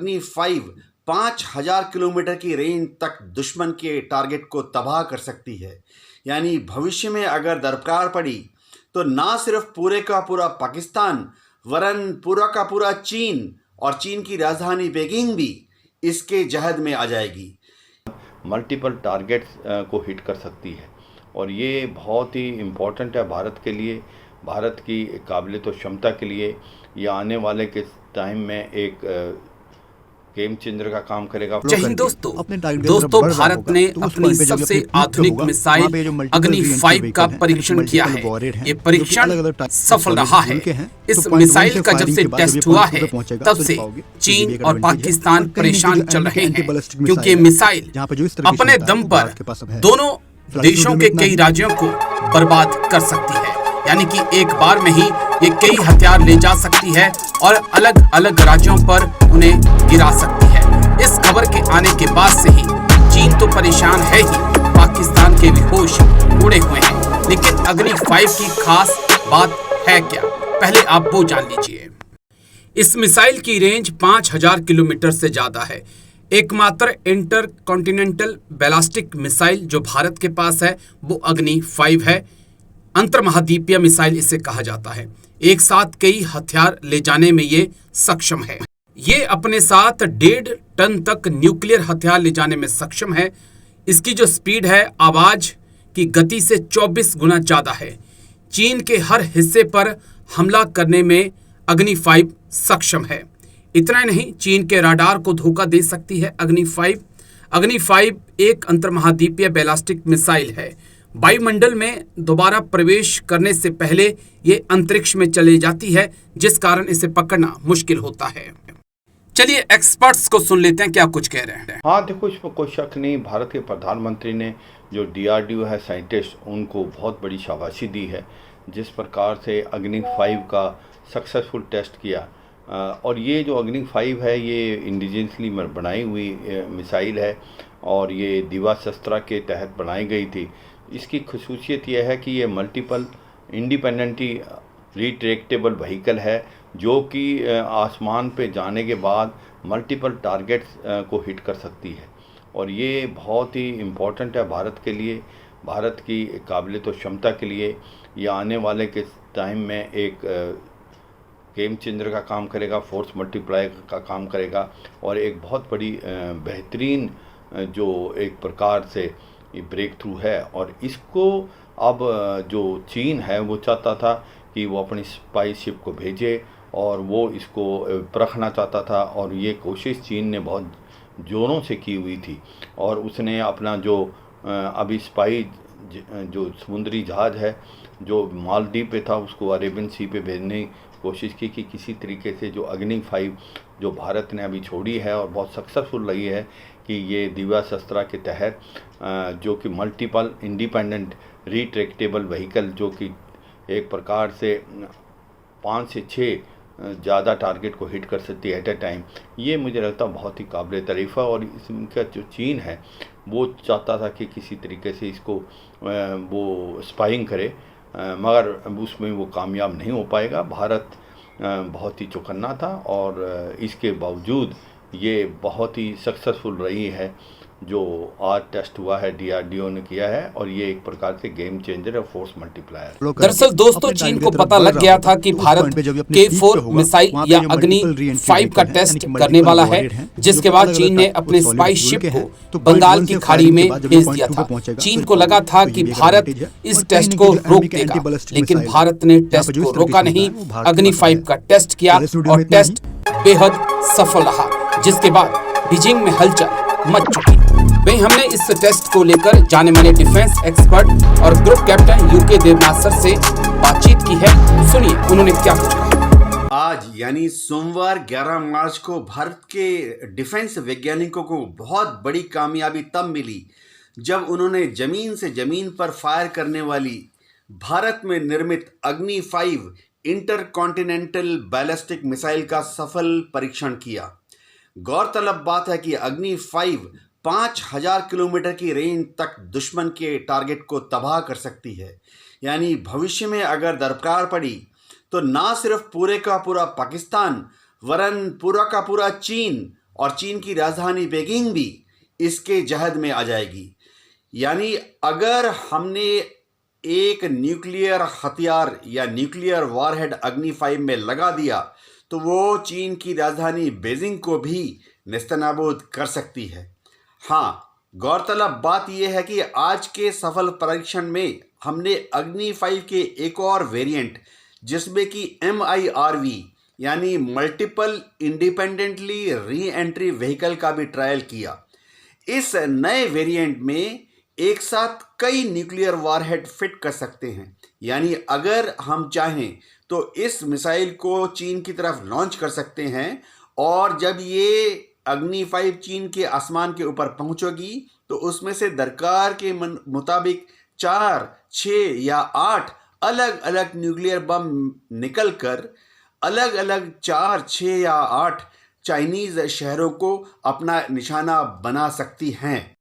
अग्नि 5 5000 किलोमीटर की रेंज तक दुश्मन के टारगेट को तबाह कर सकती है। यानी भविष्य में अगर दरकार पड़ी तो ना सिर्फ पूरे का पूरा पाकिस्तान वरन पूरा का पूरा चीन और चीन की राजधानी बेजिंग भी इसके जहद में आ जाएगी। मल्टीपल टारगेट्स को हिट कर सकती है और ये बहुत ही इम्पोर्टेंट है भारत के लिए, भारत की काबिलियत और क्षमता के लिए। ये आने वाले के टाइम में एक गेम चेंजर का काम करेगा। जय हिंद दोस्तों भारत ने अपनी सबसे आधुनिक मिसाइल अग्नि 5 का परीक्षण किया है। ये परीक्षण सफल रहा है। इस मिसाइल का जब से टेस्ट हुआ है तब से चीन और पाकिस्तान परेशान चल रहे हैं, क्योंकि मिसाइल अपने दम पर दोनों देशों के कई राज्यों को बर्बाद कर सकती है। यानी कि एक बार में ही ये कई हथियार ले जा सकती है और अलग अलग राज्यों पर उन्हें गिरा सकती है। इस खबर के आने के बाद से ही चीन तो परेशान है ही, पाकिस्तान के भी होश उड़े हुए हैं। लेकिन अग्नि 5 की खास बात है क्या, पहले आप वो जान लीजिए। इस मिसाइल की रेंज 5000 किलोमीटर से ज्यादा है। एकमात्र इंटर कॉन्टिनेंटल बैलिस्टिक मिसाइल जो भारत के पास है वो अग्नि 5 है। अंतर्महाद्वीपीय मिसाइल इसे कहा जाता है। एक साथ कई हथियार ले जाने में ये सक्षम है। ये अपने साथ 1.5 टन तक न्यूक्लियर हथियार ले जाने में सक्षम है। इसकी जो स्पीड है आवाज की गति से 24 गुना ज्यादा है। चीन के हर हिस्से पर हमला करने में अग्नि 5 सक्षम है। इतना ही नहीं, चीन के राडार को धोखा दे सकती है अग्नि 5। अग्नि 5 एक अंतर्महाद्वीपीय बैलिस्टिक मिसाइल है। वायुमंडल में दोबारा प्रवेश करने से पहले ये अंतरिक्ष में चली जाती है, जिस कारण इसे पकड़ना मुश्किल होता है। चलिए एक्सपर्ट्स को सुन लेते हैं क्या कुछ कह रहे हैं। हाँ देखो, इसमें कोई शक नहीं, भारत के प्रधानमंत्री ने जो DRDO है साइंटिस्ट, उनको बहुत बड़ी शाबाशी दी है जिस प्रकार से अग्नि 5 का सक्सेसफुल टेस्ट किया। और ये जो अग्नि 5 है ये इंडिजिनसली बनाई हुई मिसाइल है और ये दिवाशस्त्रा के तहत बनाई गई थी। इसकी खसूसियत यह है कि ये मल्टीपल इंडिपेंडेंटली रिट्रैक्टेबल व्हीकल है जो कि आसमान पे जाने के बाद मल्टीपल टारगेट्स को हिट कर सकती है और ये बहुत ही इम्पोर्टेंट है भारत के लिए, भारत की काबिलियत और क्षमता के लिए। ये आने वाले के टाइम में एक गेम चेंजर का काम करेगा, फोर्स मल्टीप्लायर का काम करेगा और एक बहुत बड़ी बेहतरीन जो एक प्रकार से ये ब्रेक थ्रू है। और इसको अब जो चीन है वो चाहता था कि वो अपनी स्पाई शिप को भेजे और वो इसको परखना चाहता था और ये कोशिश चीन ने बहुत जोरों से की हुई थी और उसने अपना जो अभी स्पाई जो समुद्री जहाज़ है जो मालदीव पे था उसको अरेबियन सी पे भेजने की कोशिश की कि किसी तरीके से जो अग्नि 5 जो भारत ने अभी छोड़ी है और बहुत सक्सेसफुल रही है कि ये दिवाशस्त्रा के तहत जो कि मल्टीपल इंडिपेंडेंट रिट्रैक्टेबल व्हीकल जो कि एक प्रकार से 5 से 6 ज़्यादा टारगेट को हिट कर सकती है एट ए टाइम, ये मुझे लगता है बहुत ही काबिल तारीफ़ है। और इसका जो चीन है वो चाहता था कि किसी तरीके से इसको वो स्पाइंग करे, मगर उसमें वो कामयाब नहीं हो पाएगा। भारत बहुत ही चौकन्ना था और इसके बावजूद ये बहुत ही सक्सेसफुल रही है जो आज टेस्ट हुआ है DRDO ने किया है और ये एक प्रकार से गेम चेंजर है, फोर्स मल्टीप्लायर। दरअसल दोस्तों चीन को पता लग गया था कि भारत K4 मिसाइल या अग्नि 5 का टेस्ट करने वाला है, जिसके बाद चीन ने अपने स्पाई शिप को बंगाल की खाड़ी में भेज दिया था। चीन को लगा था कि भारत इस टेस्ट को रोक देगा, लेकिन भारत ने टेस्ट को रोका नहीं, अग्नि 5 का टेस्ट किया और टेस्ट बेहद सफल रहा, जिसके बाद बीजिंग में हलचल मच चुकी। वहीं हमने इस टेस्ट को लेकर जाने माने डिफेंस एक्सपर्ट और group captain UK Devnath sir से बातचीत की है। सुनिए उन्होंने क्या कुछ कहा। आज यानी सोमवार 11 मार्च को भारत के डिफेंस वैज्ञानिकों को बहुत बड़ी कामयाबी तब मिली जब उन्होंने जमीन से जमीन पर फायर करने वाली भारत में निर्मित अग्नि 5 इंटरकॉन्टिनेंटल बैलिस्टिक मिसाइल का सफल परीक्षण किया। गौरतलब बात है कि अग्नि 5 5000 किलोमीटर की रेंज तक दुश्मन के टारगेट को तबाह कर सकती है। यानी भविष्य में अगर दरकार पड़ी तो ना सिर्फ पूरे का पूरा पाकिस्तान वरन पूरा का पूरा चीन और चीन की राजधानी पेकिंग भी इसके जहद में आ जाएगी। यानी अगर हमने एक न्यूक्लियर हथियार या न्यूक्लियर वॉरहेड अग्नि 5 में लगा दिया तो वो चीन की राजधानी बीजिंग को भी नेस्तनाबूद कर सकती है। हाँ, गौरतलब बात यह है कि आज के सफल परीक्षण में हमने अग्नि 5 के एक और वेरिएंट जिसमें कि MIRV यानी multiple independently re entry vehicle का भी ट्रायल किया। इस नए वेरिएंट में एक साथ कई न्यूक्लियर वॉरहेड फिट कर सकते हैं। यानी अगर हम चाहें तो इस मिसाइल को चीन की तरफ लॉन्च कर सकते हैं और जब ये अग्नि 5 चीन के आसमान के ऊपर पहुंचेगी तो उसमें से दरकार के मुताबिक 4, 6 या 8 अलग अलग न्यूक्लियर बम निकलकर अलग अलग 4, 6 या 8 चाइनीज शहरों को अपना निशाना बना सकती हैं।